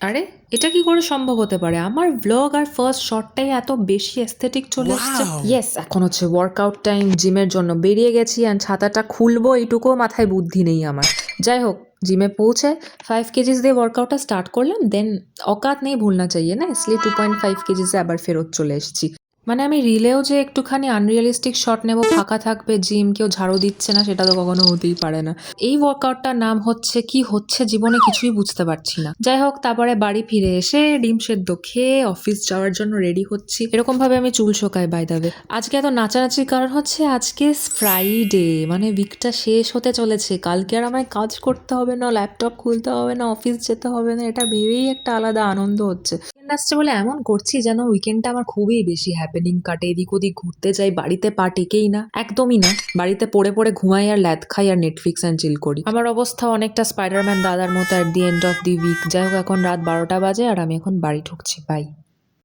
আরে এটা কি করে সম্ভব হতে পারে? আমার ভ্লগ আর ফার্স্ট শটটাই এত বেশি এস্থেটিক চলে এসছে। ইয়েস, এখন হচ্ছে ওয়ার্কআউট টাইম, জিমের জন্য বেরিয়ে গেছি অ্যান্ড ছাতাটা খুলবো এইটুকুও মাথায় বুদ্ধি নেই আমার। যাই হোক, জিমে পৌঁছে 5 কেজিস দিয়ে ওয়ার্কআউটটা স্টার্ট করলাম, দেন অকাত নেই ভুলনা চাইয়ে না, इसलिए 2.5 কেজিসে আবার ফেরত চলে এসেছি। মানে আমি রিলেও যে একটুখানি আনরিয়ালিস্টিক শট নেব, ফাঁকা থাকবে জিম, কেউ ঝাড়ু দিচ্ছে না, সেটা তো কখনো হতেই পারে না। এই ওয়ার্কআউটটার নাম হচ্ছে কি হচ্ছে জীবনে কিছুই বুঝতে পারছি না। যাই হোক, তারপরে বাড়ি ফিরে এসে ডিম সেদ্ধ খেয়ে অফিস যাওয়ার জন্য রেডি হচ্ছি। এরকম ভাবে আমি চুল শোকাই বাই দ্য ওয়ে। আজকে এত নাচানাচির কারণ হচ্ছে আজকে ফ্রাইডে, মানে উইকটা শেষ হতে চলেছে। কালকে আর আমায় কাজ করতে হবে না, ল্যাপটপ খুলতে হবে না, অফিস যেতে হবে না, এটা ভেবেই একটা আলাদা আনন্দ হচ্ছে। উইকেন্ড আসছে বলে এমন করছি যেন উইকেন্ডটা আমার খুবই বেশি হ্যাপেনিং কাটে, এদিক ওদিক ঘুরতে যাই, বাড়িতে পা টেকেই না, একদমই না। বাড়িতে পড়ে পড়ে ঘুমাই আর ল্যাদ খাই আর নেটফ্লিক্স অ্যান্ড চিল করি। আমার অবস্থা অনেকটা স্পাইডারম্যান দাদার মতো at the end of the week. যাই হোক, এখন রাত 12টা বাজে আর আমি এখন বাড়ি ঢুকছি। বাই।